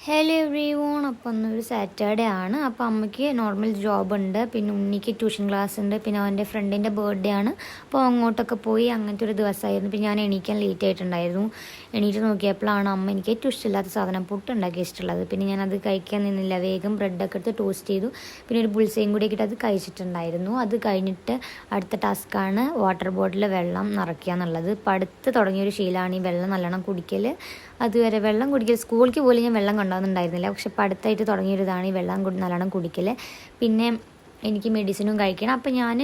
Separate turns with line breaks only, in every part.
Hello every one. അപ്പോൾ ഇന്നൊരു Saturday ആണ്. അപ്പോൾ അമ്മയ്ക്ക് നോർമൽ ജോബ് ഉണ്ട്, പിന്നെ ഉണ്ണിക്ക് ട്യൂഷൻ ക്ലാസ് ഉണ്ട്, പിന്നെ അവൻ്റെ ഫ്രണ്ടിൻ്റെ ബർത്ത്ഡേ ആണ്. അപ്പോൾ അങ്ങോട്ടൊക്കെ പോയി അങ്ങനത്തെ ഒരു ദിവസമായിരുന്നു. പിന്നെ ഞാൻ എണീക്കാൻ ലേറ്റ് ആയിട്ടുണ്ടായിരുന്നു. എണീറ്റ് നോക്കിയപ്പോഴാണ് അമ്മ എനിക്ക് ഏറ്റവും ഇഷ്ടമില്ലാത്ത സാധനം പുട്ടുണ്ടാക്കി ഇഷ്ടമുള്ളത്. പിന്നെ ഞാനത് കഴിക്കാൻ നിന്നില്ല, വേഗം ബ്രെഡൊക്കെ എടുത്ത് ടോസ്റ്റ് ചെയ്തു. പിന്നെ ഒരു ബുൾസയും കൂടി ഇട്ട് അത് കഴിച്ചിട്ടുണ്ടായിരുന്നു. അത് കഴിഞ്ഞിട്ട് അടുത്ത ടാസ്ക്കാണ് വാട്ടർ ബോട്ടിൽ വെള്ളം നിറയ്ക്കുക എന്നുള്ളത്. ഇപ്പോൾ അടുത്ത് തുടങ്ങിയൊരു ശീലമാണ് ഈ വെള്ളം നല്ലോണം കുടിക്കൽ. അതുവരെ വെള്ളം കുടിക്കൽ സ്കൂളിലേക്ക് പോലും ഞാൻ വെള്ളം കൊണ്ടുപോകുന്നുണ്ടായിരുന്നില്ല, പക്ഷെ ഇപ്പോൾ അടുത്തായിട്ട് തുടങ്ങിയൊരിതാണ് ഈ വെള്ളം നല്ലോണം കുടിക്കൽ. പിന്നെ എനിക്ക് മെഡിസിനും കഴിക്കണം. അപ്പോൾ ഞാൻ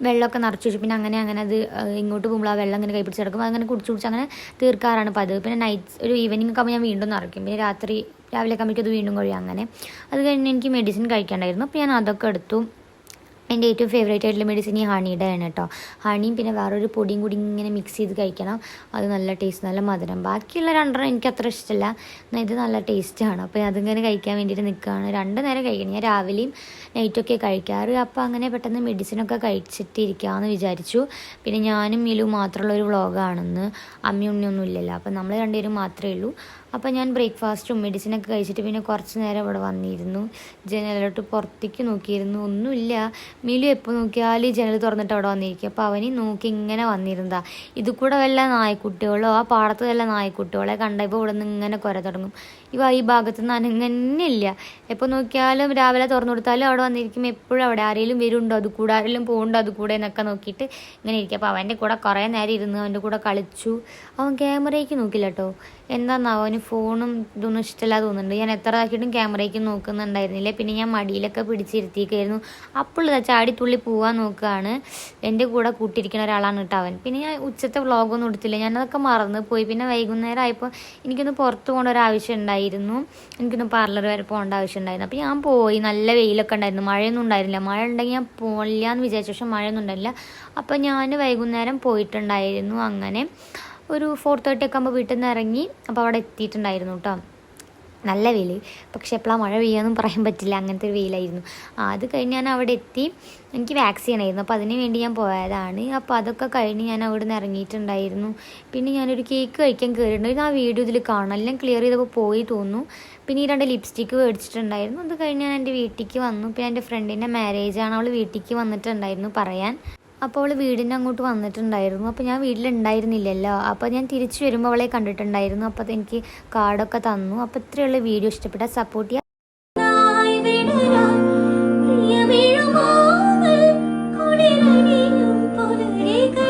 വെള്ളമൊക്കെ നിറച്ച് വെച്ചു. പിന്നെ അങ്ങനെ അത് ഇങ്ങോട്ട് പോകുമ്പോൾ ആ വെള്ളം ഇങ്ങനെ കൈ പിടിച്ച് കിടക്കും, അങ്ങനെ കുടിച്ച് അങ്ങനെ തീർക്കാറാണ് പതിവ്. പിന്നെ ഒരു ഈവനിങ് ഒക്കെ ആകുമ്പോൾ ഞാൻ വീണ്ടും നിറയ്ക്കും. പിന്നെ രാവിലെ ഒക്കെ ആകുമ്പോഴേക്കും അത് വീണ്ടും കഴിയും. അങ്ങനെ അത് കഴിഞ്ഞ് എനിക്ക് മെഡിസിൻ കഴിക്കാണ്ടായിരുന്നു. അപ്പോൾ ഞാൻ അതൊക്കെ എടുത്തു. എൻ്റെ ഏറ്റവും ഫേവറേറ്റ് ആയിട്ടുള്ള മെഡിസിൻ ഈ ഹണിയുടെ ആണ് കേട്ടോ. ഹണിയും പിന്നെ വേറൊരു പൊടിയും കൂടി ഇങ്ങനെ മിക്സ് ചെയ്ത് കഴിക്കണം. അത് നല്ല ടേസ്റ്റ്, നല്ല മധുരം. ബാക്കിയുള്ള രണ്ടെണ്ണം എനിക്ക് അത്ര ഇഷ്ടമല്ല, എന്നാൽ ഇത് നല്ല ടേസ്റ്റാണ്. അപ്പോൾ അതിങ്ങനെ കഴിക്കാൻ വേണ്ടിയിട്ട് നിൽക്കുകയാണ്. 2 നേരം കഴിക്കണം. ഞാൻ രാവിലെയും നൈറ്റൊക്കെ കഴിക്കാറ്. അപ്പോൾ അങ്ങനെ പെട്ടെന്ന് മെഡിസിനൊക്കെ കഴിച്ചിട്ടിരിക്കാമെന്ന് വിചാരിച്ചു. പിന്നെ ഞാനും മിലു മാത്രമുള്ള ഒരു വ്ളോഗാണെന്ന്, അമ്മയും ഉണ്ണിയൊന്നും ഇല്ലല്ലോ, അപ്പോൾ നമ്മൾ രണ്ടുപേരും മാത്രമേ ഉള്ളൂ. അപ്പോൾ ഞാൻ ബ്രേക്ക്ഫാസ്റ്റും മെഡിസിനൊക്കെ കഴിച്ചിട്ട് പിന്നെ കുറച്ച് നേരം ഇവിടെ വന്നിരുന്നു. ജനലോട്ട് പുറത്തേക്ക് നോക്കിയിരുന്നു, ഒന്നുമില്ല. മിലു എപ്പോൾ നോക്കിയാലും ജനൽ തുറന്നിട്ട് അവിടെ വന്നിരിക്കും. അപ്പോൾ അവന് നോക്കി ഇങ്ങനെ വന്നിരുന്നതാ. ഇത് കൂടെ വല്ല നായ്ക്കുട്ടികളോ ആ പാടത്ത് വല്ല നായ്ക്കുട്ടികളെ കണ്ടപ്പോൾ ഇവിടെ നിന്ന് ഇങ്ങനെ കുര തുടങ്ങും. ഈ ഭാഗത്ത് നിന്ന് അനങ്ങന്നില്ല. എപ്പോൾ നോക്കിയാലും രാവിലെ തുറന്നു കൊടുത്താലും അവിടെ വന്നിരിക്കും. എപ്പോഴും അവിടെ ആരെങ്കിലും വരുന്നുണ്ടോ, അത് കൂടെ ആരെങ്കിലും പോകുന്നുണ്ടോ, അത് കൂടെ എന്നൊക്കെ നോക്കിയിട്ട് ഇങ്ങനെ ഇരിക്കും. അപ്പോൾ അവൻ്റെ കൂടെ കുറേ നേരം ഇരുന്ന് അവൻ്റെ കൂടെ കളിച്ചു. അവൻ ക്യാമറയ്ക്ക് നോക്കില്ല കേട്ടോ. എന്താണെന്നാവും, അവന് ഫോണും ഇതൊന്നും ഇഷ്ടമില്ലാതെ തോന്നുന്നുണ്ട്. ഞാൻ എത്ര ആക്കിയിട്ടും ക്യാമറയ്ക്ക് നോക്കുന്നുണ്ടായിരുന്നില്ല. പിന്നെ ഞാൻ മടിയിലൊക്കെ പിടിച്ചിരുത്തിയിരിക്കുകയായിരുന്നു. അപ്പോൾ ചാടി തുള്ളി പോകാൻ നോക്കുകയാണ്. എൻ്റെ കൂടെ കൂട്ടിയിരിക്കുന്ന ഒരാളാണ് കേട്ടോ അവൻ. പിന്നെ ഞാൻ ഉച്ചത്തെ വ്ളോഗൊന്നും എടുത്തില്ല, ഞാനതൊക്കെ മറന്ന് പോയി. പിന്നെ വൈകുന്നേരം ആയപ്പോൾ എനിക്കൊന്ന് പുറത്ത് പോകേണ്ട ഒരു ആവശ്യം ഉണ്ടായിരുന്നു. എനിക്കൊന്ന് പാർലർ വരെ പോകേണ്ട ആവശ്യം ഉണ്ടായിരുന്നു. അപ്പോൾ ഞാൻ പോയി. നല്ല വെയിലൊക്കെ ഉണ്ടായിരുന്നു, മഴയൊന്നും ഉണ്ടായിരുന്നില്ല. മഴ ഉണ്ടെങ്കിൽ ഞാൻ പോകില്ല എന്ന് വിചാരിച്ചു, പക്ഷെ മഴയൊന്നും ഉണ്ടായില്ല. അപ്പോൾ ഞാൻ വൈകുന്നേരം പോയിട്ടുണ്ടായിരുന്നു. അങ്ങനെ ഒരു 4:30 ഒക്കെ ആകുമ്പോൾ വീട്ടിൽ നിന്ന് ഇറങ്ങി. അപ്പോൾ അവിടെ എത്തിയിട്ടുണ്ടായിരുന്നു കേട്ടോ. നല്ല വെയിൽ, പക്ഷെ എപ്പോഴാണ് മഴ പെയ്യാമെന്നും പറയാൻ പറ്റില്ല, അങ്ങനത്തെ ഒരു വെയിലായിരുന്നു. അത് കഴിഞ്ഞ് ഞാൻ അവിടെ എത്തി. എനിക്ക് വാക്സിൻ ആയിരുന്നു, അപ്പോൾ അതിന് വേണ്ടി ഞാൻ പോയതാണ്. അപ്പോൾ അതൊക്കെ കഴിഞ്ഞ് ഞാൻ അവിടെ നിന്ന് ഇറങ്ങിയിട്ടുണ്ടായിരുന്നു. പിന്നെ ഞാനൊരു കേക്ക് കഴിക്കാൻ കയറിയിട്ടുണ്ടായിരുന്നു. ആ വീഡിയോ ഇതിൽ കാണാം, എല്ലാം ക്ലിയർ ചെയ്തപ്പോൾ പോയി തോന്നുന്നു. പിന്നെ ഈ 2 ലിപ്സ്റ്റിക്ക് മേടിച്ചിട്ടുണ്ടായിരുന്നു. അത് കഴിഞ്ഞ് ഞാൻ എൻ്റെ വീട്ടിലേക്ക് വന്നു. പിന്നെ എൻ്റെ ഫ്രണ്ടിൻ്റെ മാരേജാണ്, അവൾ വീട്ടിലേക്ക് വന്നിട്ടുണ്ടായിരുന്നു പറയാൻ. അപ്പോൾ അവൾ വീടിൻ്റെ അങ്ങോട്ട് വന്നിട്ടുണ്ടായിരുന്നു. അപ്പോൾ ഞാൻ വീട്ടിലുണ്ടായിരുന്നില്ലല്ലോ. അപ്പോൾ ഞാൻ തിരിച്ചു വരുമ്പോൾ അവളെ കണ്ടിട്ടുണ്ടായിരുന്നു. അപ്പോൾ അതെനിക്ക് കാർഡൊക്കെ തന്നു. അപ്പോൾ ഇത്രയുള്ള വീഡിയോ ഇഷ്ടപ്പെട്ടാൽ സപ്പോർട്ട് ചെയ്യുക.
പ്രിയമേഴുമോ കുളിരണിയും പുലരികൾ